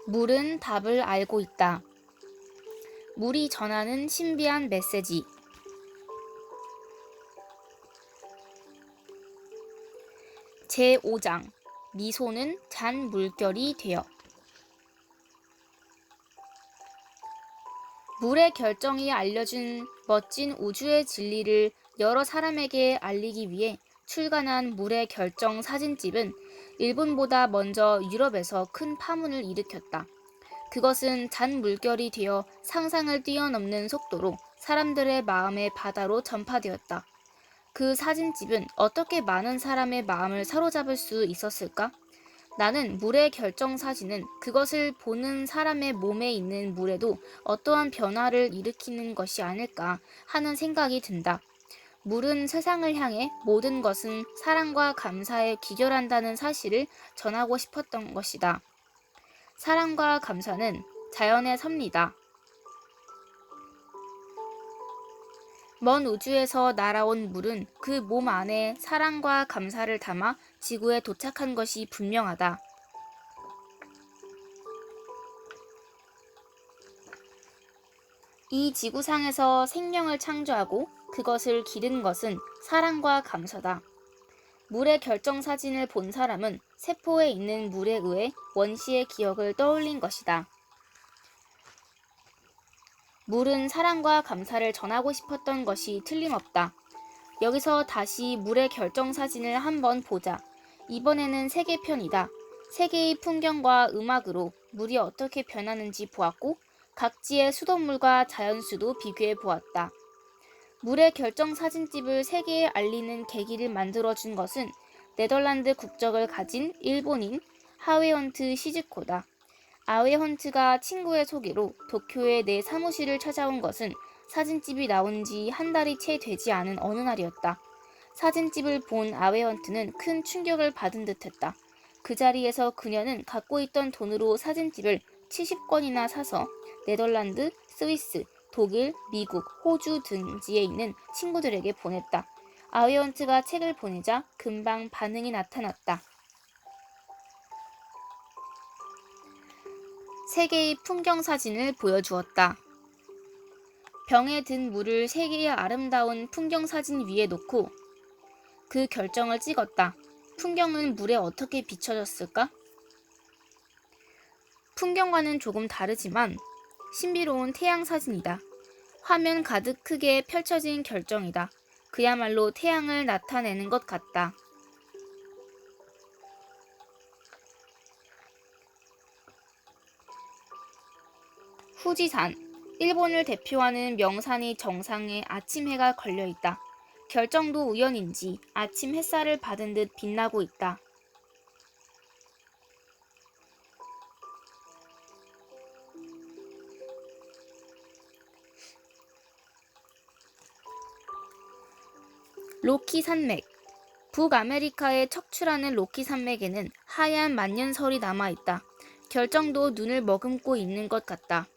물은 답을 알고 있다. 물이 전하는 신비한 메시지. 제5장 미소는 잔 물결이 되어. 물의 결정이 알려준 멋진 우주의 진리를 여러 사람에게 알리기 위해 출간한 물의 결정 사진집은 일본보다 먼저 유럽에서 큰 파문을 일으켰다. 그것은 잔 물결이 되어 상상을 뛰어넘는 속도로 사람들의 마음의 바다로 전파되었다. 그 사진집은 어떻게 많은 사람의 마음을 사로잡을 수 있었을까? 나는 물의 결정 사진은 그것을 보는 사람의 몸에 있는 물에도 어떠한 변화를 일으키는 것이 아닐까 하는 생각이 든다. 물은 세상을 향해 모든 것은 사랑과 감사에 귀결한다는 사실을 전하고 싶었던 것이다. 사랑과 감사는 자연의 섭리다. 먼 우주에서 날아온 물은 그 몸 안에 사랑과 감사를 담아 지구에 도착한 것이 분명하다. 이 지구상에서 생명을 창조하고 그것을 기른 것은 사랑과 감사다. 물의 결정 사진을 본 사람은 세포에 있는 물에 의해 원시의 기억을 떠올린 것이다. 물은 사랑과 감사를 전하고 싶었던 것이 틀림없다. 여기서 다시 물의 결정 사진을 한번 보자. 이번에는 세계편이다. 세계의 풍경과 음악으로 물이 어떻게 변하는지 보았고 각지의 수돗물과 자연수도 비교해 보았다. 물의 결정 사진집을 세계에 알리는 계기를 만들어준 것은 네덜란드 국적을 가진 일본인 하웨헌트 시즈코다. 아웨헌트가 친구의 소개로 도쿄에 내 사무실을 찾아온 것은 사진집이 나온 지 한 달이 채 되지 않은 어느 날이었다. 사진집을 본 아웨헌트는 큰 충격을 받은 듯했다. 그 자리에서 그녀는 갖고 있던 돈으로 사진집을 70권이나 사서 네덜란드, 스위스, 독일, 미국, 호주 등지에 있는 친구들에게 보냈다. 아웨헌트가 책을 보내자 금방 반응이 나타났다. 세계의 풍경 사진을 보여주었다. 병에 든 물을 세계의 아름다운 풍경 사진 위에 놓고 그 결정을 찍었다. 풍경은 물에 어떻게 비춰졌을까? 풍경과는 조금 다르지만 신비로운 태양 사진이다. 화면 가득 크게 펼쳐진 결정이다. 그야말로 태양을 나타내는 것 같다. 후지산, 일본을 대표하는 명산이 정상에 아침 해가 걸려 있다. 결정도 우연인지 아침 햇살을 받은 듯 빛나고 있다. 로키 산맥. 북아메리카에 척추라는 로키 산맥에는 하얀 만년설이 남아있다. 결정도 눈을 머금고 있는 것 같다.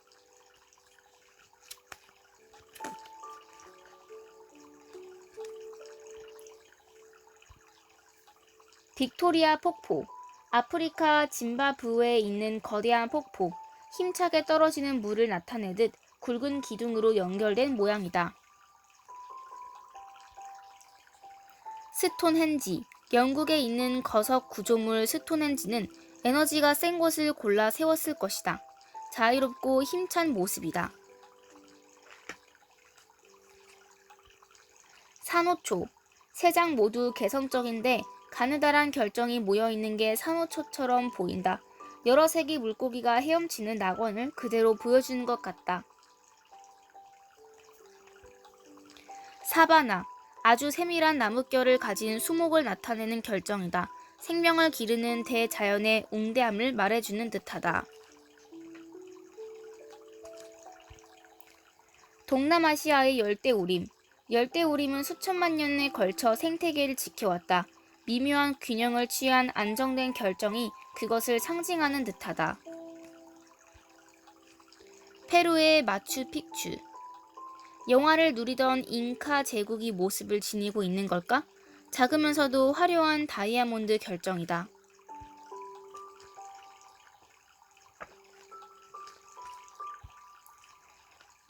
빅토리아 폭포. 아프리카 짐바브웨에 있는 거대한 폭포. 힘차게 떨어지는 물을 나타내듯 굵은 기둥으로 연결된 모양이다. 스톤헨지. 영국에 있는 거석 구조물 스톤헨지는 에너지가 센 곳을 골라 세웠을 것이다. 자유롭고 힘찬 모습이다. 산호초. 세 장 모두 개성적인데 가느다란 결정이 모여있는 게 산호초처럼 보인다. 여러 색의 물고기가 헤엄치는 낙원을 그대로 보여주는 것 같다. 사바나. 아주 세밀한 나뭇결을 가진 수목을 나타내는 결정이다. 생명을 기르는 대자연의 웅대함을 말해주는 듯하다. 동남아시아의 열대우림. 열대우림은 수천만 년에 걸쳐 생태계를 지켜왔다. 미묘한 균형을 취한 안정된 결정이 그것을 상징하는 듯하다. 페루의 마추픽추. 영화를 누리던 잉카 제국이 모습을 지니고 있는 걸까? 작으면서도 화려한 다이아몬드 결정이다.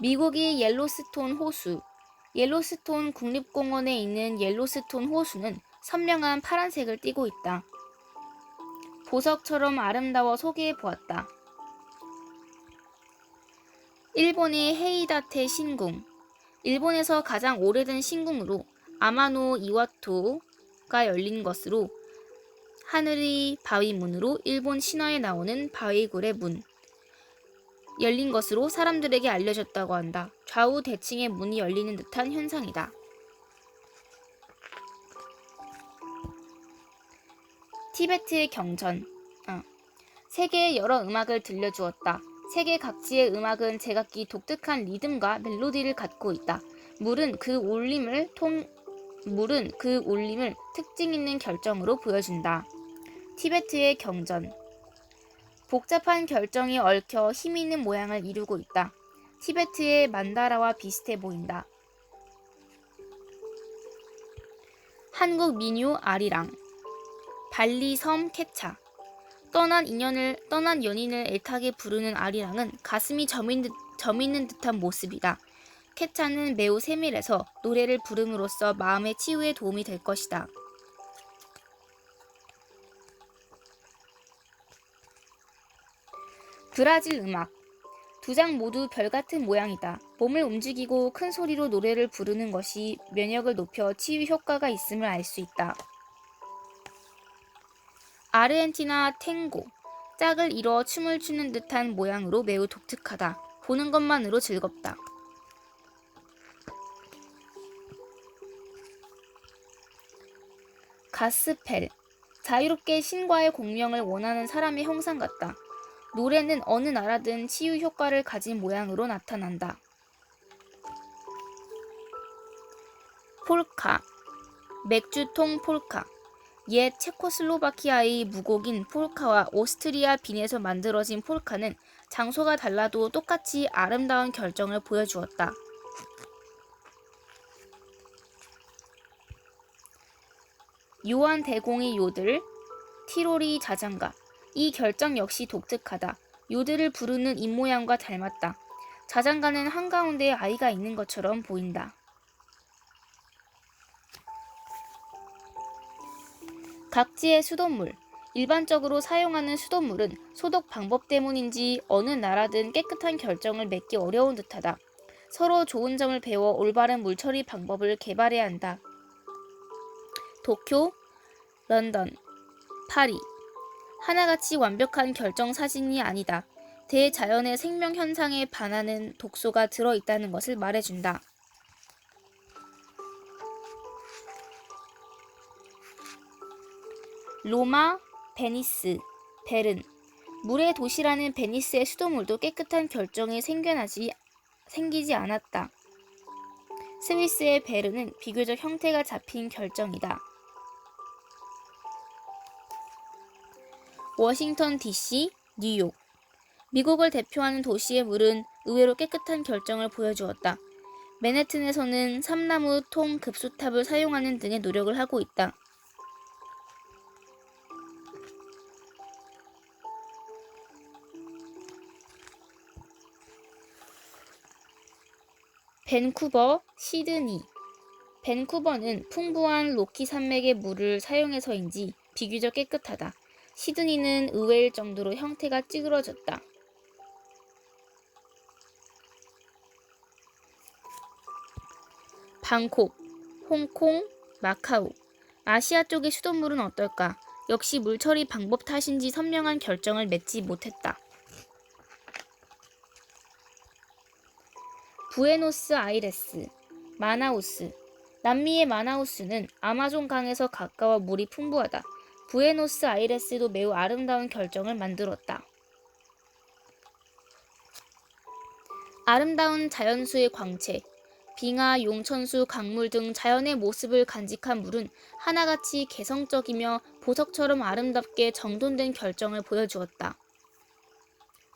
미국의 옐로스톤 호수. 옐로스톤 국립공원에 있는 옐로스톤 호수는 선명한 파란색을 띠고 있다. 보석처럼 아름다워 소개해 보았다. 일본의 헤이다테 신궁. 일본에서 가장 오래된 신궁으로 아마노 이와토가 열린 것으로 하늘의 바위문으로 일본 신화에 나오는 바위굴의 문 열린 것으로 사람들에게 알려졌다고 한다. 좌우 대칭의 문이 열리는 듯한 현상이다. 티베트의 경전. 세계의 여러 음악을 들려주었다. 세계 각지의 음악은 제각기 독특한 리듬과 멜로디를 갖고 있다. 물은 그 울림을 특징 있는 결정으로 보여준다. 티베트의 경전. 복잡한 결정이 얽혀 힘있는 모양을 이루고 있다. 티베트의 만다라와 비슷해 보인다. 한국 민요 아리랑. 발리 섬 케차. 떠난 연인을 애타게 부르는 아리랑은 가슴이 저미는 듯한 모습이다. 케차는 매우 세밀해서 노래를 부름으로써 마음의 치유에 도움이 될 것이다. 브라질 음악. 두 장 모두 별같은 모양이다. 몸을 움직이고 큰 소리로 노래를 부르는 것이 면역을 높여 치유 효과가 있음을 알 수 있다. 아르헨티나 탱고. 짝을 이뤄 춤을 추는 듯한 모양으로 매우 독특하다. 보는 것만으로 즐겁다. 가스펠. 자유롭게 신과의 공명을 원하는 사람의 형상 같다. 노래는 어느 나라든 치유 효과를 가진 모양으로 나타난다. 폴카. 맥주통 폴카. 옛 체코슬로바키아의 무곡인 폴카와 오스트리아 빈에서 만들어진 폴카는 장소가 달라도 똑같이 아름다운 결정을 보여주었다. 요한 대공의 요들, 티로리 자장가. 이 결정 역시 독특하다. 요들을 부르는 입모양과 닮았다. 자장가는 한가운데에 아이가 있는 것처럼 보인다. 각지의 수돗물. 일반적으로 사용하는 수돗물은 소독 방법 때문인지 어느 나라든 깨끗한 결정을 맺기 어려운 듯하다. 서로 좋은 점을 배워 올바른 물처리 방법을 개발해야 한다. 도쿄, 런던, 파리. 하나같이 완벽한 결정 사진이 아니다. 대자연의 생명 현상에 반하는 독소가 들어있다는 것을 말해준다. 로마, 베니스, 베른. 물의 도시라는 베니스의 수돗물도 깨끗한 결정이 생기지 않았다. 스위스의 베른은 비교적 형태가 잡힌 결정이다. 워싱턴 DC, 뉴욕. 미국을 대표하는 도시의 물은 의외로 깨끗한 결정을 보여주었다. 맨해튼에서는 삼나무 통 급수탑을 사용하는 등의 노력을 하고 있다. 밴쿠버, 시드니. 밴쿠버는 풍부한 로키 산맥의 물을 사용해서인지 비교적 깨끗하다. 시드니는 의외일 정도로 형태가 찌그러졌다. 방콕, 홍콩, 마카오. 아시아 쪽의 수돗물은 어떨까? 역시 물처리 방법 탓인지 선명한 결정을 맺지 못했다. 부에노스 아이레스, 마나우스. 남미의 마나우스는 아마존 강에서 가까워 물이 풍부하다. 부에노스 아이레스도 매우 아름다운 결정을 만들었다. 아름다운 자연수의 광채. 빙하, 용천수, 강물 등 자연의 모습을 간직한 물은 하나같이 개성적이며 보석처럼 아름답게 정돈된 결정을 보여주었다.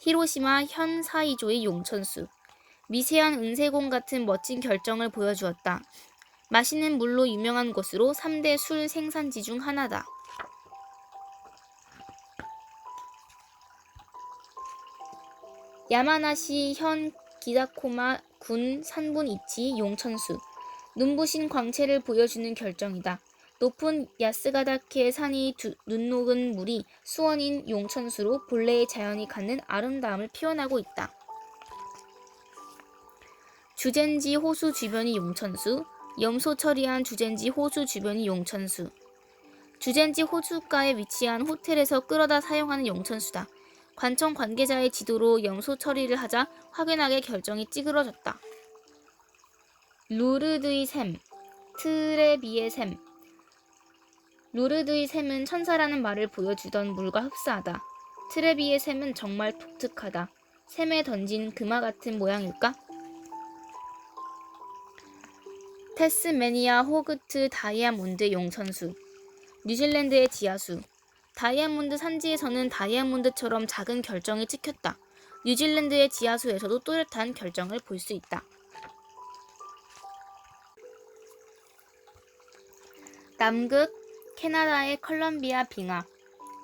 히로시마 현사이조의 용천수. 미세한 은세공 같은 멋진 결정을 보여주었다. 마시는 물로 유명한 곳으로 3대 술 생산지 중 하나다. 야마나시 현 기다코마 군 산분 이치 용천수. 눈부신 광채를 보여주는 결정이다. 높은 야스가다케 산이 눈녹은 물이 수원인 용천수로 본래의 자연이 갖는 아름다움을 표현하고 있다. 주젠지 호수 주변이 용천수. 염소 처리한 주젠지 호수 주변이 용천수. 주젠지 호수가에 위치한 호텔에서 끌어다 사용하는 용천수다. 관청 관계자의 지도로 염소 처리를 하자 확연하게 결정이 찌그러졌다. 루르드의 샘, 트레비의 샘. 루르드의 샘은 천사라는 말을 보여주던 물과 흡사하다. 트레비의 샘은 정말 독특하다. 샘에 던진 금화 같은 모양일까? 태스메니아 호그트 다이아몬드 용천수. 뉴질랜드의 지하수. 다이아몬드 산지에서는 다이아몬드처럼 작은 결정이 찍혔다. 뉴질랜드의 지하수에서도 또렷한 결정을 볼 수 있다. 남극 캐나다의 컬럼비아 빙하.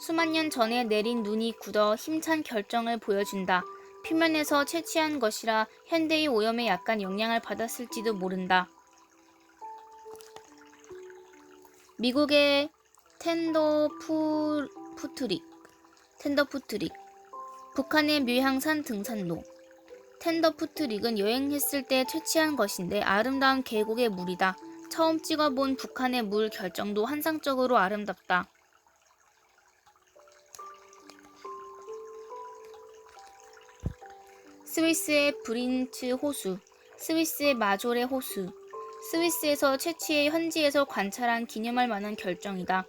수만 년 전에 내린 눈이 굳어 힘찬 결정을 보여준다. 표면에서 채취한 것이라 현대의 오염에 약간 영향을 받았을지도 모른다. 미국의 텐더푸트릭. 북한의 묘향산 등산로. 텐더푸트릭은 여행했을 때 채취한 것인데 아름다운 계곡의 물이다. 처음 찍어본 북한의 물 결정도 환상적으로 아름답다. 스위스의 브린츠 호수. 스위스의 마조레 호수. 스위스에서 채취해 현지에서 관찰한 기념할 만한 결정이다.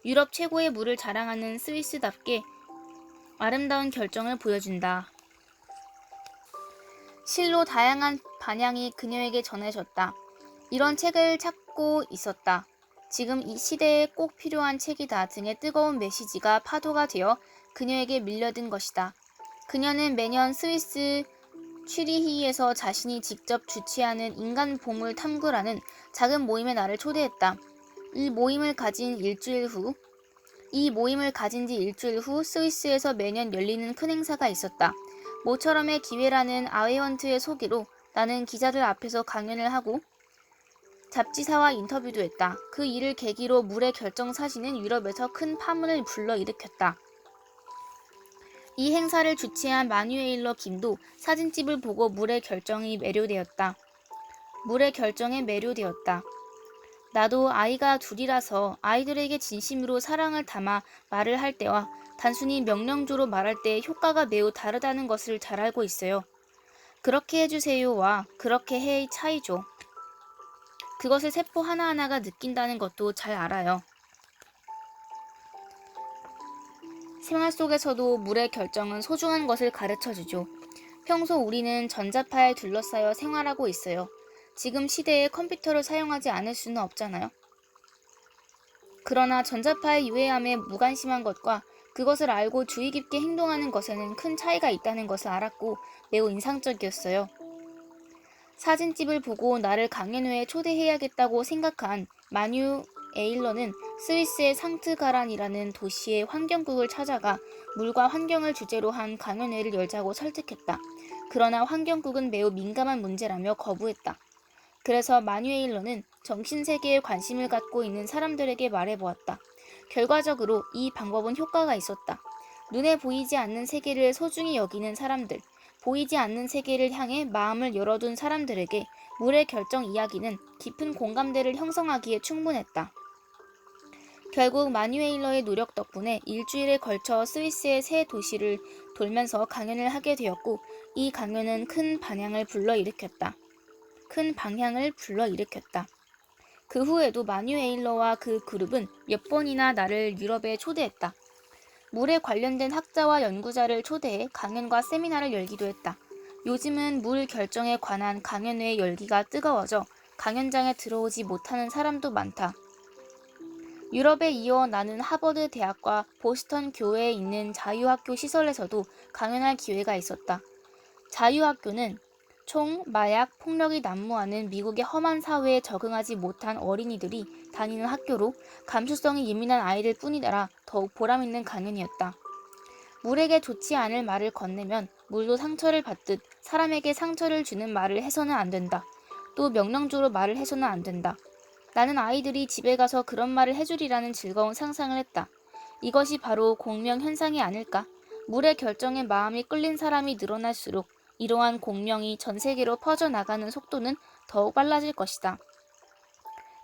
유럽 최고의 물을 자랑하는 스위스답게 아름다운 결정을 보여준다. 실로 다양한 반향이 그녀에게 전해졌다. 이런 책을 찾고 있었다. 지금 이 시대에 꼭 필요한 책이다 등의 뜨거운 메시지가 파도가 되어 그녀에게 밀려든 것이다. 그녀는 매년 스위스 취리히에서 자신이 직접 주최하는 인간 보물 탐구라는 작은 모임에 나를 초대했다. 이 모임을 가진 지 일주일 후 스위스에서 매년 열리는 큰 행사가 있었다. 모처럼의 기회라는 아웨헌트의 소개로 나는 기자들 앞에서 강연을 하고 잡지사와 인터뷰도 했다. 그 일을 계기로 물의 결정 사진은 유럽에서 큰 파문을 불러일으켰다. 이 행사를 주최한 마뉴에일러 김도 사진집을 보고 물의 결정에 매료되었다. 나도 아이가 둘이라서 아이들에게 진심으로 사랑을 담아 말을 할 때와 단순히 명령조로 말할 때 효과가 매우 다르다는 것을 잘 알고 있어요. 그렇게 해주세요와 그렇게 해의 차이죠. 그것을 세포 하나하나가 느낀다는 것도 잘 알아요. 생활 속에서도 물의 결정은 소중한 것을 가르쳐주죠. 평소 우리는 전자파에 둘러싸여 생활하고 있어요. 지금 시대에 컴퓨터를 사용하지 않을 수는 없잖아요. 그러나 전자파의 유해함에 무관심한 것과 그것을 알고 주의 깊게 행동하는 것에는 큰 차이가 있다는 것을 알았고 매우 인상적이었어요. 사진집을 보고 나를 강연회에 초대해야겠다고 생각한 마뉴 에일러는 스위스의 상트가란이라는 도시의 환경국을 찾아가 물과 환경을 주제로 한 강연회를 열자고 설득했다. 그러나 환경국은 매우 민감한 문제라며 거부했다. 그래서 마뉴에일러는 정신세계에 관심을 갖고 있는 사람들에게 말해보았다. 결과적으로 이 방법은 효과가 있었다. 눈에 보이지 않는 세계를 소중히 여기는 사람들, 보이지 않는 세계를 향해 마음을 열어둔 사람들에게 물의 결정 이야기는 깊은 공감대를 형성하기에 충분했다. 결국 마뉴에일러의 노력 덕분에 일주일에 걸쳐 스위스의 세 도시를 돌면서 강연을 하게 되었고 이 강연은 큰 방향을 불러일으켰다. 그 후에도 마뉴에일러와 그 그룹은 몇 번이나 나를 유럽에 초대했다. 물에 관련된 학자와 연구자를 초대해 강연과 세미나를 열기도 했다. 요즘은 물 결정에 관한 강연회의 열기가 뜨거워져 강연장에 들어오지 못하는 사람도 많다. 유럽에 이어 나는 하버드 대학과 보스턴 교회에 있는 자유학교 시설에서도 강연할 기회가 있었다. 자유학교는 총, 마약, 폭력이 난무하는 미국의 험한 사회에 적응하지 못한 어린이들이 다니는 학교로 감수성이 예민한 아이들 뿐이라 더욱 보람있는 강연이었다. 물에게 좋지 않을 말을 건네면 물도 상처를 받듯 사람에게 상처를 주는 말을 해서는 안 된다. 또 명령조로 말을 해서는 안 된다. 나는 아이들이 집에 가서 그런 말을 해주리라는 즐거운 상상을 했다. 이것이 바로 공명 현상이 아닐까? 물의 결정에 마음이 끌린 사람이 늘어날수록 이러한 공명이 전 세계로 퍼져나가는 속도는 더욱 빨라질 것이다.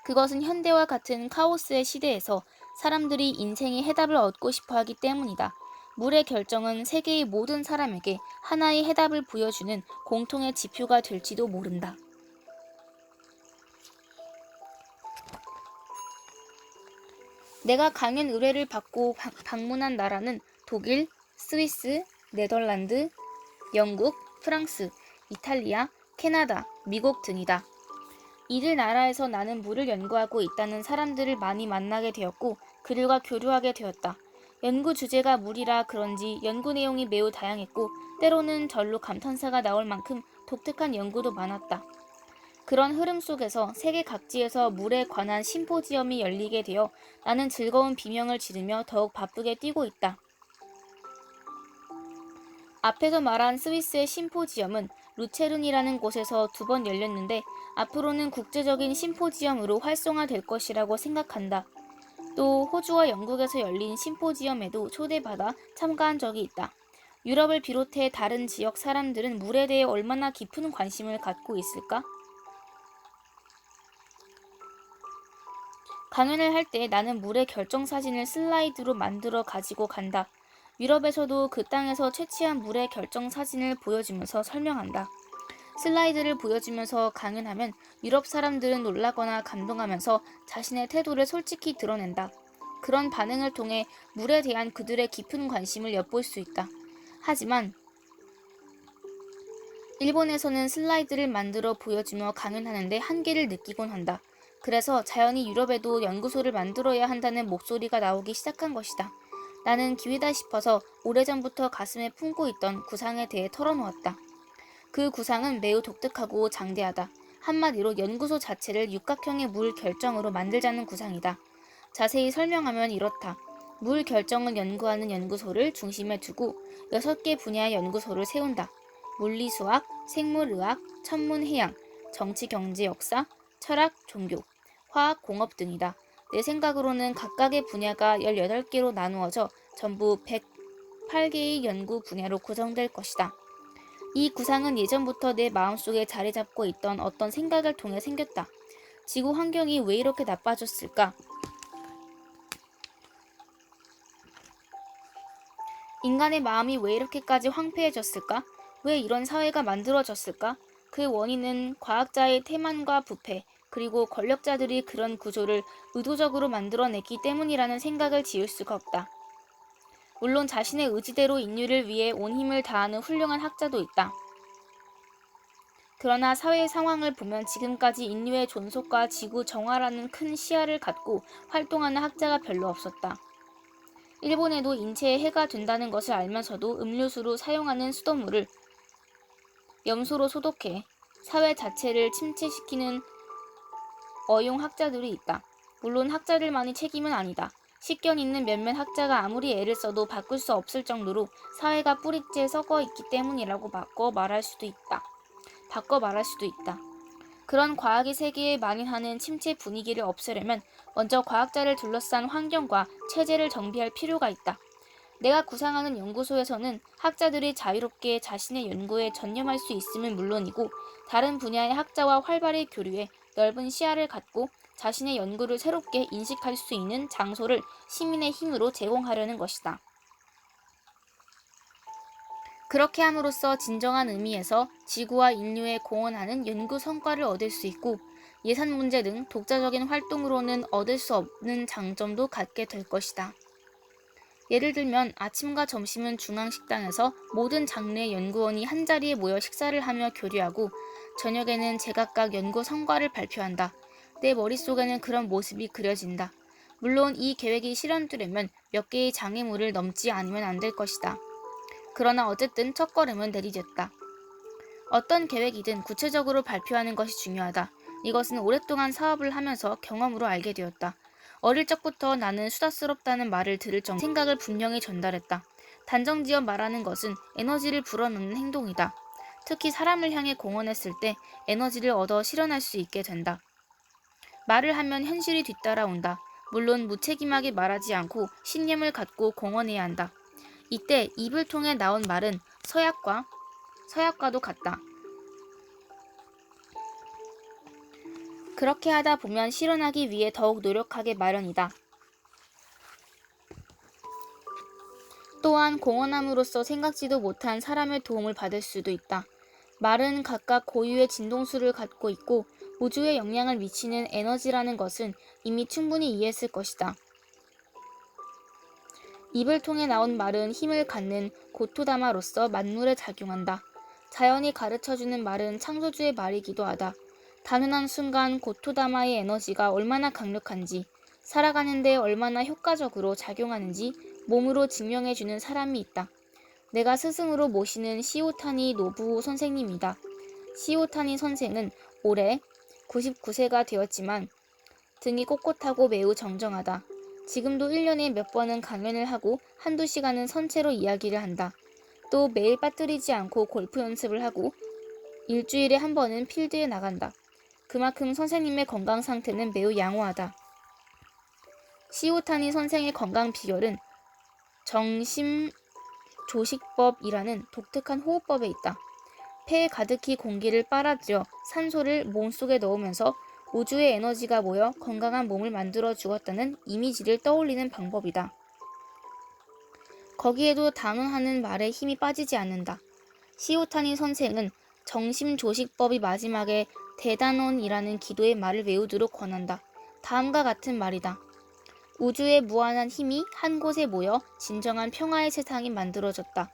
그것은 현대와 같은 카오스의 시대에서 사람들이 인생의 해답을 얻고 싶어 하기 때문이다. 물의 결정은 세계의 모든 사람에게 하나의 해답을 보여주는 공통의 지표가 될지도 모른다. 내가 강연 의뢰를 받고 방문한 나라는 독일, 스위스, 네덜란드, 영국, 프랑스, 이탈리아, 캐나다, 미국 등이다. 이들 나라에서 나는 물을 연구하고 있다는 사람들을 많이 만나게 되었고 그들과 교류하게 되었다. 연구 주제가 물이라 그런지 연구 내용이 매우 다양했고 때로는 절로 감탄사가 나올 만큼 독특한 연구도 많았다. 그런 흐름 속에서 세계 각지에서 물에 관한 심포지엄이 열리게 되어 나는 즐거운 비명을 지르며 더욱 바쁘게 뛰고 있다. 앞에서 말한 스위스의 심포지엄은 루체른이라는 곳에서 2번 열렸는데 앞으로는 국제적인 심포지엄으로 활성화될 것이라고 생각한다. 또 호주와 영국에서 열린 심포지엄에도 초대받아 참가한 적이 있다. 유럽을 비롯해 다른 지역 사람들은 물에 대해 얼마나 깊은 관심을 갖고 있을까? 강연을 할 때 나는 물의 결정사진을 슬라이드로 만들어 가지고 간다. 유럽에서도 그 땅에서 채취한 물의 결정사진을 보여주면서 설명한다. 슬라이드를 보여주면서 강연하면 유럽 사람들은 놀라거나 감동하면서 자신의 태도를 솔직히 드러낸다. 그런 반응을 통해 물에 대한 그들의 깊은 관심을 엿볼 수 있다. 하지만 일본에서는 슬라이드를 만들어 보여주며 강연하는데 한계를 느끼곤 한다. 그래서 자연히 유럽에도 연구소를 만들어야 한다는 목소리가 나오기 시작한 것이다. 나는 기회다 싶어서 오래전부터 가슴에 품고 있던 구상에 대해 털어놓았다. 그 구상은 매우 독특하고 장대하다. 한마디로 연구소 자체를 육각형의 물 결정으로 만들자는 구상이다. 자세히 설명하면 이렇다. 물 결정을 연구하는 연구소를 중심에 두고 6개 분야의 연구소를 세운다. 물리수학, 생물의학, 천문해양, 정치, 경제, 역사, 철학, 종교, 화학, 공업 등이다. 내 생각으로는 각각의 분야가 18개로 나누어져 전부 108개의 연구 분야로 구성될 것이다. 이 구상은 예전부터 내 마음속에 자리 잡고 있던 어떤 생각을 통해 생겼다. 지구 환경이 왜 이렇게 나빠졌을까? 인간의 마음이 왜 이렇게까지 황폐해졌을까? 왜 이런 사회가 만들어졌을까? 그 원인은 과학자의 태만과 부패, 그리고 권력자들이 그런 구조를 의도적으로 만들어냈기 때문이라는 생각을 지을 수가 없다. 물론 자신의 의지대로 인류를 위해 온 힘을 다하는 훌륭한 학자도 있다. 그러나 사회의 상황을 보면 지금까지 인류의 존속과 지구 정화라는 큰 시야를 갖고 활동하는 학자가 별로 없었다. 일본에도 인체에 해가 된다는 것을 알면서도 음료수로 사용하는 수돗물을 염소로 소독해 사회 자체를 침체시키는 어용 학자들이 있다. 물론 학자들만이 책임은 아니다. 식견 있는 몇몇 학자가 아무리 애를 써도 바꿀 수 없을 정도로 사회가 뿌리째 썩어 있기 때문이라고 바꿔 말할 수도 있다. 그런 과학의 세계에 만연하는 침체 분위기를 없애려면 먼저 과학자를 둘러싼 환경과 체제를 정비할 필요가 있다. 내가 구상하는 연구소에서는 학자들이 자유롭게 자신의 연구에 전념할 수 있음은 물론이고 다른 분야의 학자와 활발히 교류해 넓은 시야를 갖고 자신의 연구를 새롭게 인식할 수 있는 장소를 시민의 힘으로 제공하려는 것이다. 그렇게 함으로써 진정한 의미에서 지구와 인류에 공헌하는 연구 성과를 얻을 수 있고 예산 문제 등 독자적인 활동으로는 얻을 수 없는 장점도 갖게 될 것이다. 예를 들면 아침과 점심은 중앙식당에서 모든 장르의 연구원이 한자리에 모여 식사를 하며 교류하고 저녁에는 제각각 연구 성과를 발표한다. 내 머릿속에는 그런 모습이 그려진다. 물론 이 계획이 실현되려면 몇 개의 장애물을 넘지 않으면 안 될 것이다. 그러나 어쨌든 첫걸음은 내디뎠다. 어떤 계획이든 구체적으로 발표하는 것이 중요하다. 이것은 오랫동안 사업을 하면서 경험으로 알게 되었다. 어릴 적부터 나는 수다스럽다는 말을 들을 정도로 생각을 분명히 전달했다. 단정지어 말하는 것은 에너지를 불어넣는 행동이다. 특히 사람을 향해 공언했을 때 에너지를 얻어 실현할 수 있게 된다. 말을 하면 현실이 뒤따라온다. 물론 무책임하게 말하지 않고 신념을 갖고 공언해야 한다. 이때 입을 통해 나온 말은 서약과도 같다. 그렇게 하다 보면 실현하기 위해 더욱 노력하게 마련이다. 또한 공언함으로써 생각지도 못한 사람의 도움을 받을 수도 있다. 말은 각각 고유의 진동수를 갖고 있고 우주에 영향을 미치는 에너지라는 것은 이미 충분히 이해했을 것이다. 입을 통해 나온 말은 힘을 갖는 고토다마로서 만물에 작용한다. 자연이 가르쳐주는 말은 창조주의 말이기도 하다. 단언한 순간 고토다마의 에너지가 얼마나 강력한지, 살아가는 데 얼마나 효과적으로 작용하는지 몸으로 증명해주는 사람이 있다. 내가 스승으로 모시는 시오타니 노부오 선생님이다. 시오타니 선생은 올해 99세가 되었지만 등이 꼿꼿하고 매우 정정하다. 지금도 1년에 몇 번은 강연을 하고 한두 시간은 선체로 이야기를 한다. 또 매일 빠뜨리지 않고 골프 연습을 하고 일주일에 한 번은 필드에 나간다. 그만큼 선생님의 건강 상태는 매우 양호하다. 시오타니 선생의 건강 비결은 정심조식법이라는 독특한 호흡법에 있다. 폐에 가득히 공기를 빨아들여 산소를 몸속에 넣으면서 우주의 에너지가 모여 건강한 몸을 만들어 주었다는 이미지를 떠올리는 방법이다. 거기에도 단언하는 말에 힘이 빠지지 않는다. 시오타니 선생은 정심조식법이 마지막에 대단원이라는 기도의 말을 외우도록 권한다. 다음과 같은 말이다. 우주의 무한한 힘이 한 곳에 모여 진정한 평화의 세상이 만들어졌다.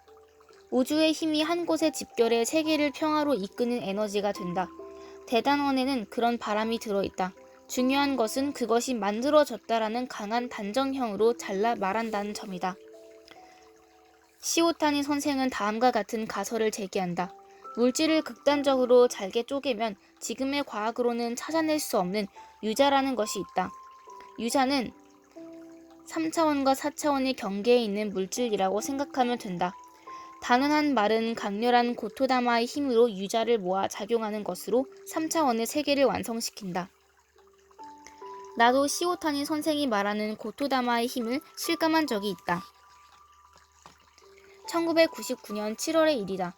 우주의 힘이 한 곳에 집결해 세계를 평화로 이끄는 에너지가 된다. 대단원에는 그런 바람이 들어있다. 중요한 것은 그것이 만들어졌다라는 강한 단정형으로 잘라 말한다는 점이다. 시오타니 선생은 다음과 같은 가설을 제기한다. 물질을 극단적으로 잘게 쪼개면 지금의 과학으로는 찾아낼 수 없는 유자라는 것이 있다. 유자는 3차원과 4차원의 경계에 있는 물질이라고 생각하면 된다. 단언한 말은 강렬한 고토다마의 힘으로 유자를 모아 작용하는 것으로 3차원의 세계를 완성시킨다. 나도 시오타니 선생이 말하는 고토다마의 힘을 실감한 적이 있다. 1999년 7월의 일이다.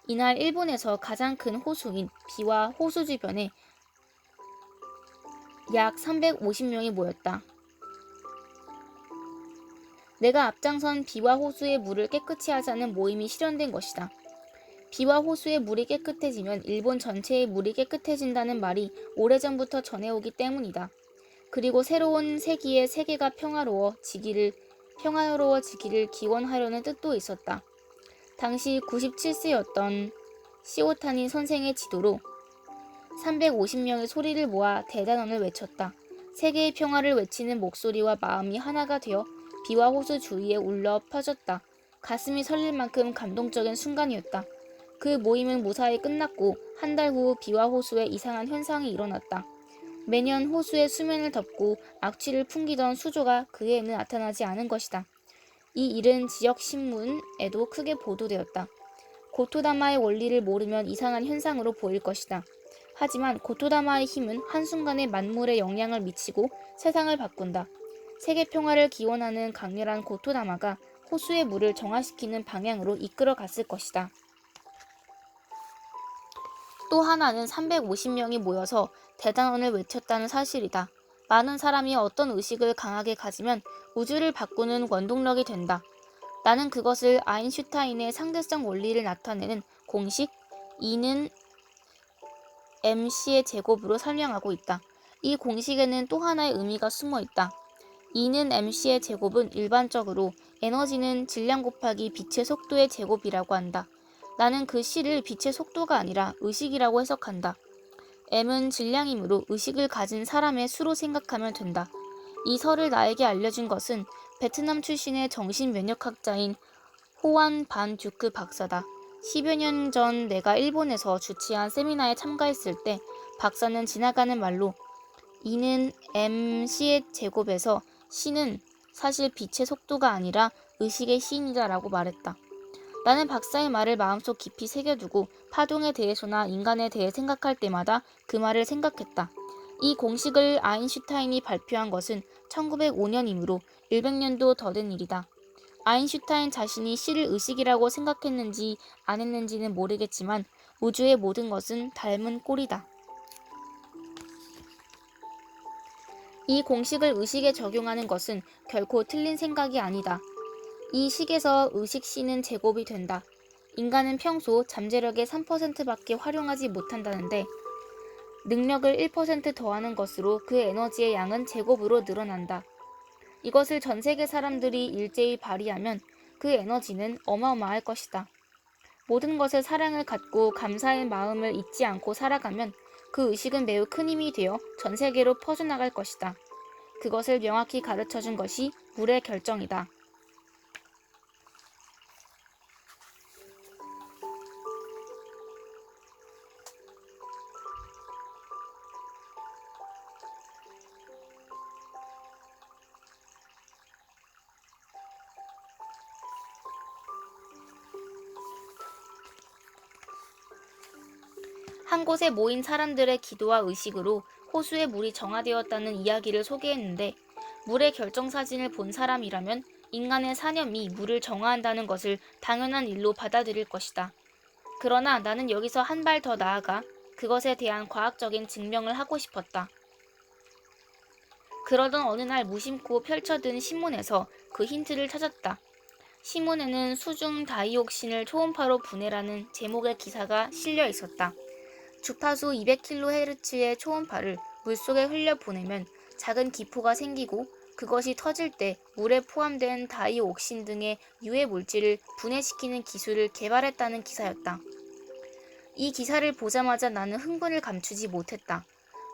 이날 일본에서 가장 큰 호수인 비와 호수 주변에 약 350명이 모였다. 내가 앞장선 비와 호수의 물을 깨끗이 하자는 모임이 실현된 것이다. 비와 호수의 물이 깨끗해지면 일본 전체의 물이 깨끗해진다는 말이 오래전부터 전해오기 때문이다. 그리고 새로운 세기의 세계가 평화로워지기를 기원하려는 뜻도 있었다. 당시 97세였던 시오타니 선생의 지도로 350명의 소리를 모아 대단원을 외쳤다. 세계의 평화를 외치는 목소리와 마음이 하나가 되어 비와 호수 주위에 울려 퍼졌다. 가슴이 설릴 만큼 감동적인 순간이었다. 그 모임은 무사히 끝났고 한 달 후 비와 호수에 이상한 현상이 일어났다. 매년 호수의 수면을 덮고 악취를 풍기던 수조가 그 해에는 나타나지 않은 것이다. 이 일은 지역 신문에도 크게 보도되었다. 고토다마의 원리를 모르면 이상한 현상으로 보일 것이다. 하지만 고토다마의 힘은 한순간에 만물에 영향을 미치고 세상을 바꾼다. 세계 평화를 기원하는 강렬한 고토다마가 호수의 물을 정화시키는 방향으로 이끌어 갔을 것이다. 또 하나는 350명이 모여서 대단원을 외쳤다는 사실이다. 많은 사람이 어떤 의식을 강하게 가지면 우주를 바꾸는 원동력이 된다. 나는 그것을 아인슈타인의 상대성 원리를 나타내는 공식 E는 mc의 제곱으로 설명하고 있다. 이 공식에는 또 하나의 의미가 숨어 있다. E는 mc의 제곱은 일반적으로 에너지는 질량 곱하기 빛의 속도의 제곱이라고 한다. 나는 그 C를 빛의 속도가 아니라 의식이라고 해석한다. m은 질량이므로 의식을 가진 사람의 수로 생각하면 된다. 이 설을 나에게 알려준 것은 베트남 출신의 정신면역학자인 호안 반 듀크 박사다. 10여 년 전 내가 일본에서 주최한 세미나에 참가했을 때 박사는 지나가는 말로 E는 mc의 제곱에서 C는 사실 빛의 속도가 아니라 의식의 시인이다라고 말했다. 나는 박사의 말을 마음속 깊이 새겨두고 파동에 대해서나 인간에 대해 생각할 때마다 그 말을 생각했다. 이 공식을 아인슈타인이 발표한 것은 1905년이므로 100년도 더 된 일이다. 아인슈타인 자신이 시를 의식이라고 생각했는지 안 했는지는 모르겠지만 우주의 모든 것은 닮은 꼴이다. 이 공식을 의식에 적용하는 것은 결코 틀린 생각이 아니다. 이 식에서 의식 C는 제곱이 된다. 인간은 평소 잠재력의 3%밖에 활용하지 못한다는데 능력을 1% 더하는 것으로 그 에너지의 양은 제곱으로 늘어난다. 이것을 전 세계 사람들이 일제히 발휘하면 그 에너지는 어마어마할 것이다. 모든 것에 사랑을 갖고 감사의 마음을 잊지 않고 살아가면 그 의식은 매우 큰 힘이 되어 전 세계로 퍼져나갈 것이다. 그것을 명확히 가르쳐준 것이 물의 결정이다. 한 곳에 모인 사람들의 기도와 의식으로 호수의 물이 정화되었다는 이야기를 소개했는데 물의 결정사진을 본 사람이라면 인간의 사념이 물을 정화한다는 것을 당연한 일로 받아들일 것이다. 그러나 나는 여기서 한 발 더 나아가 그것에 대한 과학적인 증명을 하고 싶었다. 그러던 어느 날 무심코 펼쳐든 신문에서 그 힌트를 찾았다. 신문에는 수중 다이옥신을 초음파로 분해라는 제목의 기사가 실려 있었다. 주파수 200kHz의 초음파를 물속에 흘려보내면 작은 기포가 생기고 그것이 터질 때 물에 포함된 다이옥신 등의 유해 물질을 분해시키는 기술을 개발했다는 기사였다. 이 기사를 보자마자 나는 흥분을 감추지 못했다.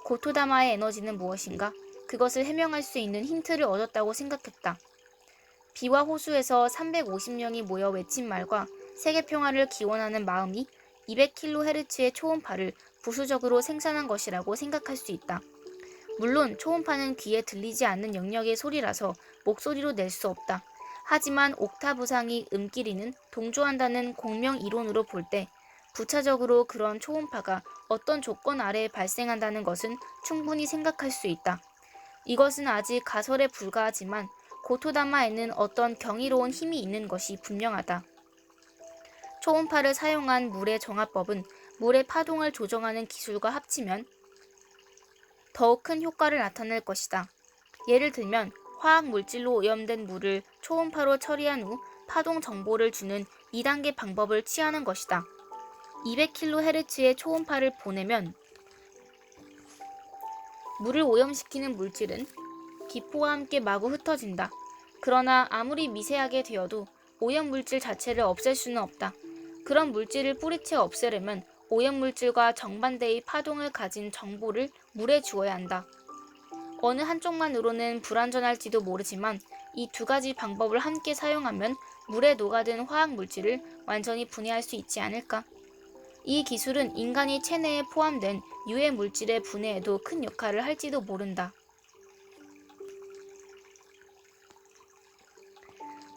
고토다마의 에너지는 무엇인가? 그것을 해명할 수 있는 힌트를 얻었다고 생각했다. 비와 호수에서 350명이 모여 외친 말과 세계평화를 기원하는 마음이 200kHz의 초음파를 부수적으로 생산한 것이라고 생각할 수 있다. 물론 초음파는 귀에 들리지 않는 영역의 소리라서 목소리로 낼 수 없다. 하지만 옥타브상의 음끼리는 동조한다는 공명 이론으로 볼 때 부차적으로 그런 초음파가 어떤 조건 아래에 발생한다는 것은 충분히 생각할 수 있다. 이것은 아직 가설에 불과하지만 고토다마에는 어떤 경이로운 힘이 있는 것이 분명하다. 초음파를 사용한 물의 정화법은 물의 파동을 조정하는 기술과 합치면 더욱 큰 효과를 나타낼 것이다. 예를 들면 화학 물질로 오염된 물을 초음파로 처리한 후 파동 정보를 주는 2단계 방법을 취하는 것이다. 200kHz의 초음파를 보내면 물을 오염시키는 물질은 기포와 함께 마구 흩어진다. 그러나 아무리 미세하게 되어도 오염물질 자체를 없앨 수는 없다. 그런 물질을 뿌리채 없애려면 오염물질과 정반대의 파동을 가진 정보를 물에 주어야 한다. 어느 한쪽만으로는 불완전할지도 모르지만 이 두 가지 방법을 함께 사용하면 물에 녹아든 화학물질을 완전히 분해할 수 있지 않을까? 이 기술은 인간이 체내에 포함된 유해 물질의 분해에도 큰 역할을 할지도 모른다.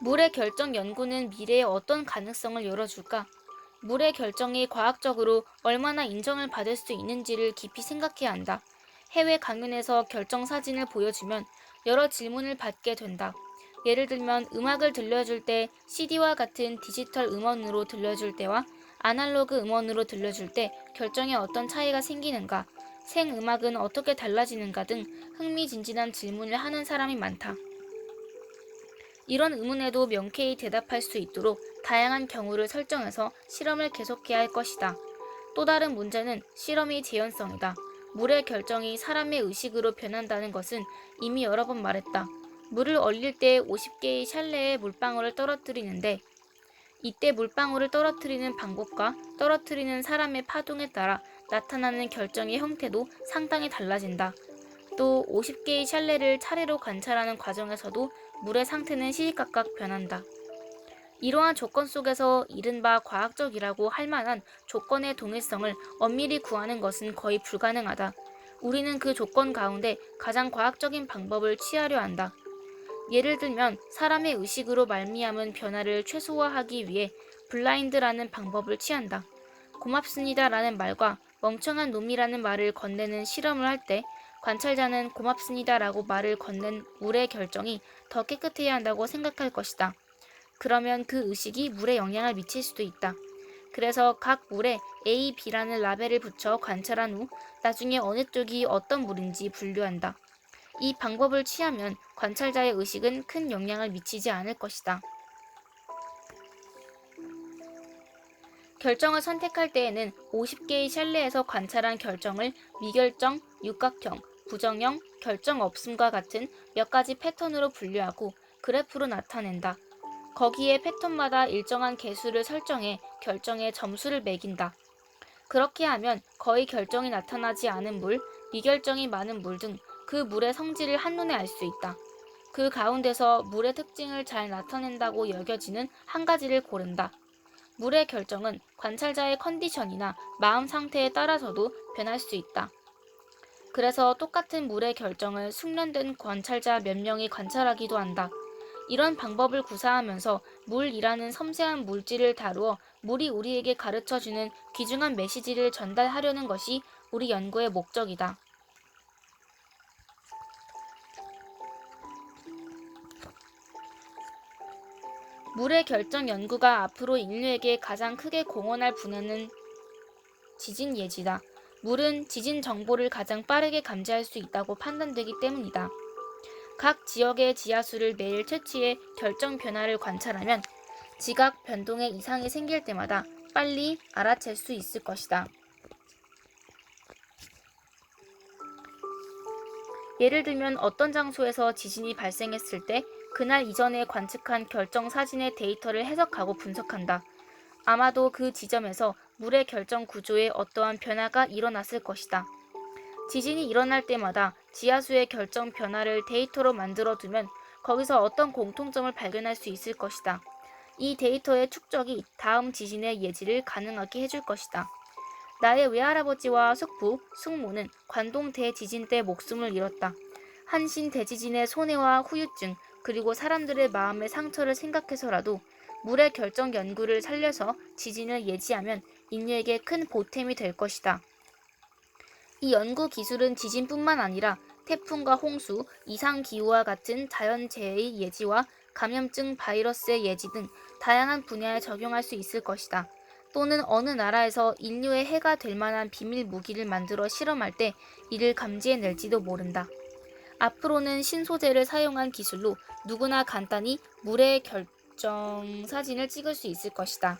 물의 결정 연구는 미래에 어떤 가능성을 열어줄까? 물의 결정이 과학적으로 얼마나 인정을 받을 수 있는지를 깊이 생각해야 한다. 해외 강연에서 결정 사진을 보여주면 여러 질문을 받게 된다. 예를 들면 음악을 들려줄 때 CD와 같은 디지털 음원으로 들려줄 때와 아날로그 음원으로 들려줄 때 결정에 어떤 차이가 생기는가, 생음악은 어떻게 달라지는가 등 흥미진진한 질문을 하는 사람이 많다. 이런 의문에도 명쾌히 대답할 수 있도록 다양한 경우를 설정해서 실험을 계속해야 할 것이다. 또 다른 문제는 실험의 재현성이다. 물의 결정이 사람의 의식으로 변한다는 것은 이미 여러 번 말했다. 물을 얼릴 때 50개의 샬레에 물방울을 떨어뜨리는데 이때 물방울을 떨어뜨리는 방법과 떨어뜨리는 사람의 파동에 따라 나타나는 결정의 형태도 상당히 달라진다. 또 50개의 샬레를 차례로 관찰하는 과정에서도 물의 상태는 시시각각 변한다. 이러한 조건 속에서 이른바 과학적이라고 할 만한 조건의 동일성을 엄밀히 구하는 것은 거의 불가능하다. 우리는 그 조건 가운데 가장 과학적인 방법을 취하려 한다. 예를 들면 사람의 의식으로 말미암은 변화를 최소화하기 위해 블라인드라는 방법을 취한다. 고맙습니다라는 말과 멍청한 놈이라는 말을 건네는 실험을 할 때 관찰자는 고맙습니다라고 말을 건넨 물의 결정이 더 깨끗해야 한다고 생각할 것이다. 그러면 그 의식이 물에 영향을 미칠 수도 있다. 그래서 각 물에 A, B라는 라벨을 붙여 관찰한 후 나중에 어느 쪽이 어떤 물인지 분류한다. 이 방법을 취하면 관찰자의 의식은 큰 영향을 미치지 않을 것이다. 결정을 선택할 때에는 50개의 샬레에서 관찰한 결정을 미결정, 육각형, 부정형, 결정 없음과 같은 몇 가지 패턴으로 분류하고 그래프로 나타낸다. 거기에 패턴마다 일정한 개수를 설정해 결정에 점수를 매긴다. 그렇게 하면 거의 결정이 나타나지 않은 물, 미결정이 많은 물 등 그 물의 성질을 한눈에 알 수 있다. 그 가운데서 물의 특징을 잘 나타낸다고 여겨지는 한 가지를 고른다. 물의 결정은 관찰자의 컨디션이나 마음 상태에 따라서도 변할 수 있다. 그래서 똑같은 물의 결정을 숙련된 관찰자 몇 명이 관찰하기도 한다. 이런 방법을 구사하면서 물이라는 섬세한 물질을 다루어 물이 우리에게 가르쳐주는 귀중한 메시지를 전달하려는 것이 우리 연구의 목적이다. 물의 결정 연구가 앞으로 인류에게 가장 크게 공헌할 분야는 지진 예지다. 물은 지진 정보를 가장 빠르게 감지할 수 있다고 판단되기 때문이다. 각 지역의 지하수를 매일 채취해 결정 변화를 관찰하면 지각 변동에 이상이 생길 때마다 빨리 알아챌 수 있을 것이다. 예를 들면 어떤 장소에서 지진이 발생했을 때 그날 이전에 관측한 결정 사진의 데이터를 해석하고 분석한다. 아마도 그 지점에서 물의 결정 구조에 어떠한 변화가 일어났을 것이다. 지진이 일어날 때마다 지하수의 결정 변화를 데이터로 만들어 두면 거기서 어떤 공통점을 발견할 수 있을 것이다. 이 데이터의 축적이 다음 지진의 예지를 가능하게 해줄 것이다. 나의 외할아버지와 숙부, 숙모는 관동 대지진 때 목숨을 잃었다. 한신 대지진의 손해와 후유증, 그리고 사람들의 마음의 상처를 생각해서라도 물의 결정 연구를 살려서 지진을 예지하면 인류에게 큰 보탬이 될 것이다. 이 연구 기술은 지진뿐만 아니라 태풍과 홍수, 이상기후와 같은 자연재해의 예지와 감염증 바이러스의 예지 등 다양한 분야에 적용할 수 있을 것이다. 또는 어느 나라에서 인류의 해가 될 만한 비밀 무기를 만들어 실험할 때 이를 감지해낼지도 모른다. 앞으로는 신소재를 사용한 기술로 누구나 간단히 물의 결정 사진을 찍을 수 있을 것이다.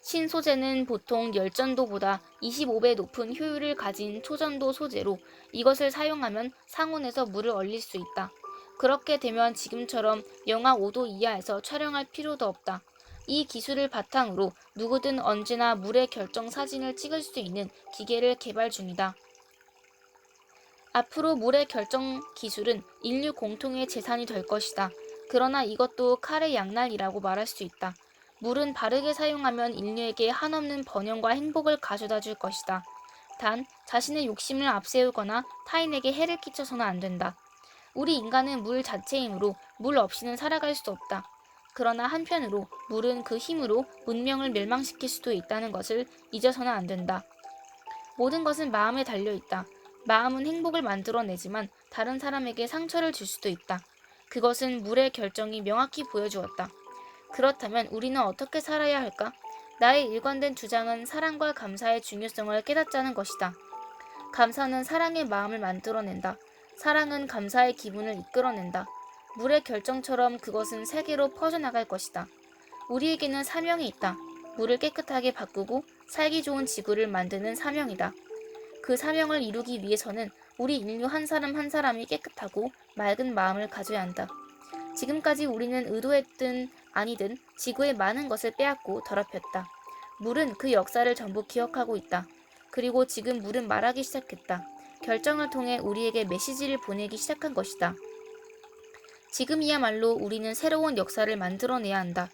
신소재는 보통 열전도보다 25배 높은 효율을 가진 초전도 소재로 이것을 사용하면 상온에서 물을 얼릴 수 있다. 그렇게 되면 지금처럼 영하 5도 이하에서 촬영할 필요도 없다. 이 기술을 바탕으로 누구든 언제나 물의 결정 사진을 찍을 수 있는 기계를 개발 중이다. 앞으로 물의 결정 기술은 인류 공통의 재산이 될 것이다. 그러나 이것도 칼의 양날이라고 말할 수 있다. 물은 바르게 사용하면 인류에게 한없는 번영과 행복을 가져다 줄 것이다. 단, 자신의 욕심을 앞세우거나 타인에게 해를 끼쳐서는 안 된다. 우리 인간은 물 자체이므로 물 없이는 살아갈 수 없다. 그러나 한편으로 물은 그 힘으로 문명을 멸망시킬 수도 있다는 것을 잊어서는 안 된다. 모든 것은 마음에 달려 있다. 마음은 행복을 만들어내지만 다른 사람에게 상처를 줄 수도 있다. 그것은 물의 결정이 명확히 보여주었다. 그렇다면 우리는 어떻게 살아야 할까? 나의 일관된 주장은 사랑과 감사의 중요성을 깨닫자는 것이다. 감사는 사랑의 마음을 만들어낸다. 사랑은 감사의 기분을 이끌어낸다. 물의 결정처럼 그것은 세계로 퍼져나갈 것이다. 우리에게는 사명이 있다. 물을 깨끗하게 바꾸고 살기 좋은 지구를 만드는 사명이다. 그 사명을 이루기 위해서는 우리 인류 한 사람 한 사람이 깨끗하고 맑은 마음을 가져야 한다. 지금까지 우리는 의도했든 아니든 지구의 많은 것을 빼앗고 더럽혔다. 물은 그 역사를 전부 기억하고 있다. 그리고 지금 물은 말하기 시작했다. 결정을 통해 우리에게 메시지를 보내기 시작한 것이다. 지금이야말로 우리는 새로운 역사를 만들어내야 한다.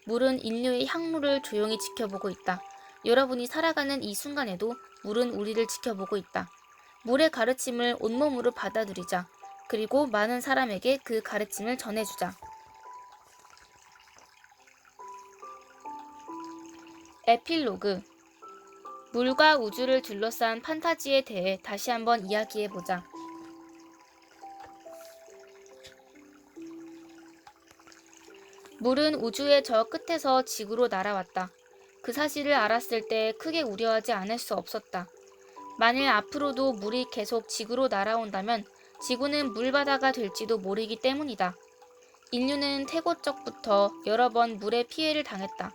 물은 인류의 향로를 조용히 지켜보고 있다. 여러분이 살아가는 이 순간에도 물은 우리를 지켜보고 있다. 물의 가르침을 온몸으로 받아들이자. 그리고 많은 사람에게 그 가르침을 전해주자. 에필로그. 물과 우주를 둘러싼 판타지에 대해 다시 한번 이야기해보자. 물은 우주의 저 끝에서 지구로 날아왔다. 그 사실을 알았을 때 크게 우려하지 않을 수 없었다. 만일 앞으로도 물이 계속 지구로 날아온다면 지구는 물바다가 될지도 모르기 때문이다. 인류는 태고적부터 여러 번 물의 피해를 당했다.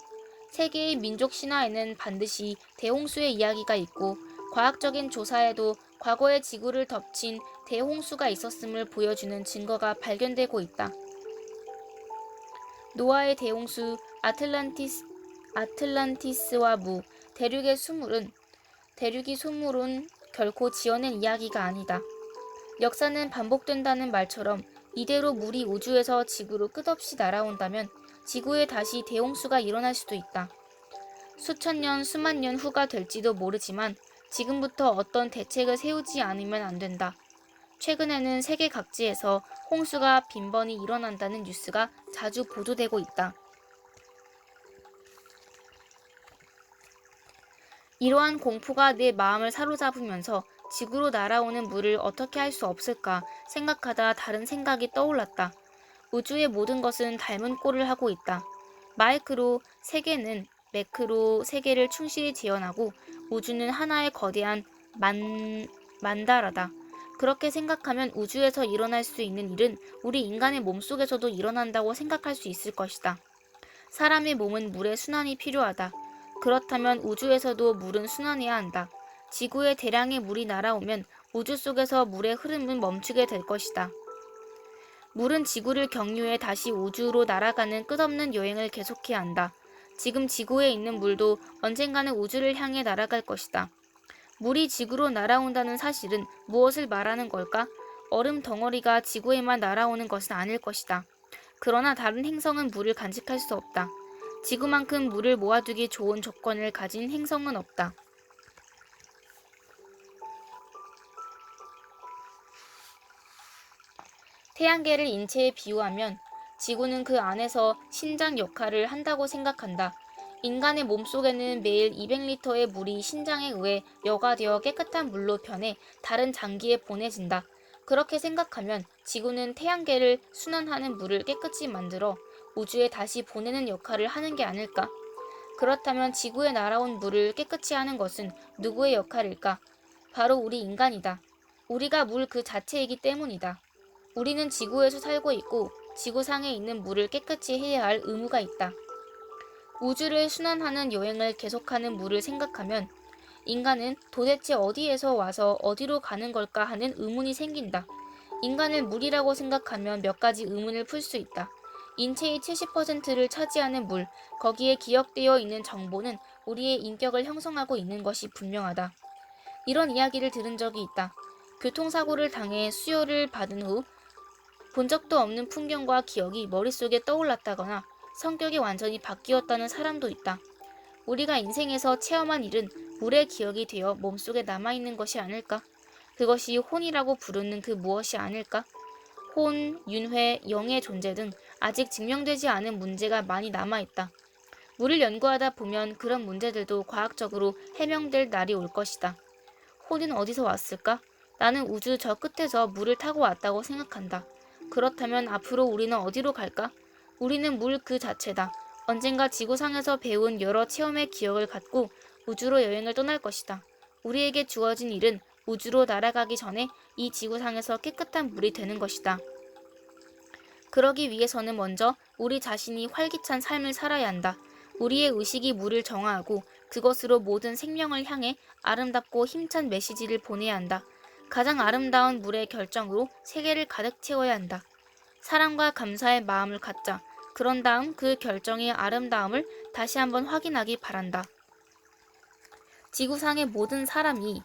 세계의 민족 신화에는 반드시 대홍수의 이야기가 있고 과학적인 조사에도 과거의 지구를 덮친 대홍수가 있었음을 보여주는 증거가 발견되고 있다. 노아의 대홍수, 아틀란티스와 대륙의 수물은 결코 지어낸 이야기가 아니다. 역사는 반복된다는 말처럼 이대로 물이 우주에서 지구로 끝없이 날아온다면 지구에 다시 대홍수가 일어날 수도 있다. 수천 년, 수만 년 후가 될지도 모르지만 지금부터 어떤 대책을 세우지 않으면 안 된다. 최근에는 세계 각지에서 홍수가 빈번히 일어난다는 뉴스가 자주 보도되고 있다. 이러한 공포가 내 마음을 사로잡으면서 지구로 날아오는 물을 어떻게 할 수 없을까 생각하다 다른 생각이 떠올랐다. 우주의 모든 것은 닮은 꼴을 하고 있다. 마이크로 세계는 매크로 세계를 충실히 재현하고 우주는 하나의 거대한 만다라다. 그렇게 생각하면 우주에서 일어날 수 있는 일은 우리 인간의 몸속에서도 일어난다고 생각할 수 있을 것이다. 사람의 몸은 물의 순환이 필요하다. 그렇다면 우주에서도 물은 순환해야 한다. 지구에 대량의 물이 날아오면 우주 속에서 물의 흐름은 멈추게 될 것이다. 물은 지구를 경유해 다시 우주로 날아가는 끝없는 여행을 계속해야 한다. 지금 지구에 있는 물도 언젠가는 우주를 향해 날아갈 것이다. 물이 지구로 날아온다는 사실은 무엇을 말하는 걸까? 얼음 덩어리가 지구에만 날아오는 것은 아닐 것이다. 그러나 다른 행성은 물을 간직할 수 없다. 지구만큼 물을 모아두기 좋은 조건을 가진 행성은 없다. 태양계를 인체에 비유하면 지구는 그 안에서 신장 역할을 한다고 생각한다. 인간의 몸속에는 매일 200리터의 물이 신장에 의해 여과되어 깨끗한 물로 변해 다른 장기에 보내진다. 그렇게 생각하면 지구는 태양계를 순환하는 물을 깨끗이 만들어 우주에 다시 보내는 역할을 하는 게 아닐까? 그렇다면 지구에 날아온 물을 깨끗이 하는 것은 누구의 역할일까? 바로 우리 인간이다. 우리가 물 그 자체이기 때문이다. 우리는 지구에서 살고 있고 지구상에 있는 물을 깨끗이 해야 할 의무가 있다. 우주를 순환하는 여행을 계속하는 물을 생각하면 인간은 도대체 어디에서 와서 어디로 가는 걸까 하는 의문이 생긴다. 인간을 물이라고 생각하면 몇 가지 의문을 풀 수 있다. 인체의 70%를 차지하는 물, 거기에 기억되어 있는 정보는 우리의 인격을 형성하고 있는 것이 분명하다. 이런 이야기를 들은 적이 있다. 교통사고를 당해 수혈을 받은 후 본 적도 없는 풍경과 기억이 머릿속에 떠올랐다거나 성격이 완전히 바뀌었다는 사람도 있다. 우리가 인생에서 체험한 일은 물의 기억이 되어 몸속에 남아있는 것이 아닐까? 그것이 혼이라고 부르는 그 무엇이 아닐까? 혼, 윤회, 영의 존재 등 아직 증명되지 않은 문제가 많이 남아있다. 물을 연구하다 보면 그런 문제들도 과학적으로 해명될 날이 올 것이다. 혼은 어디서 왔을까? 나는 우주 저 끝에서 물을 타고 왔다고 생각한다. 그렇다면 앞으로 우리는 어디로 갈까? 우리는 물 그 자체다. 언젠가 지구상에서 배운 여러 체험의 기억을 갖고 우주로 여행을 떠날 것이다. 우리에게 주어진 일은 우주로 날아가기 전에 이 지구상에서 깨끗한 물이 되는 것이다. 그러기 위해서는 먼저 우리 자신이 활기찬 삶을 살아야 한다. 우리의 의식이 물을 정화하고 그것으로 모든 생명을 향해 아름답고 힘찬 메시지를 보내야 한다. 가장 아름다운 물의 결정으로 세계를 가득 채워야 한다. 사랑과 감사의 마음을 갖자. 그런 다음 그 결정의 아름다움을 다시 한번 확인하기 바란다. 지구상의 모든 사람이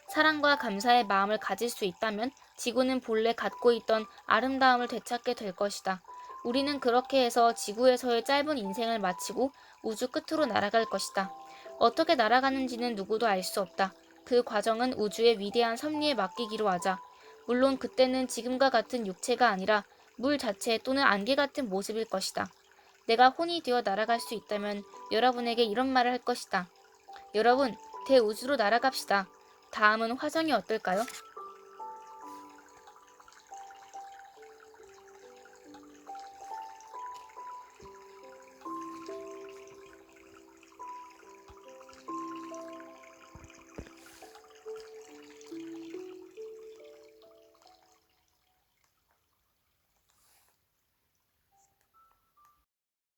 사랑과 감사의 마음을 가질 수 있다면 지구는 본래 갖고 있던 아름다움을 되찾게 될 것이다. 우리는 그렇게 해서 지구에서의 짧은 인생을 마치고 우주 끝으로 날아갈 것이다. 어떻게 날아가는지는 누구도 알 수 없다. 그 과정은 우주의 위대한 섭리에 맡기기로 하자. 물론 그때는 지금과 같은 육체가 아니라 물 자체 또는 안개 같은 모습일 것이다. 내가 혼이 되어 날아갈 수 있다면 여러분에게 이런 말을 할 것이다. 여러분, 대우주로 날아갑시다. 다음은 화성이 어떨까요?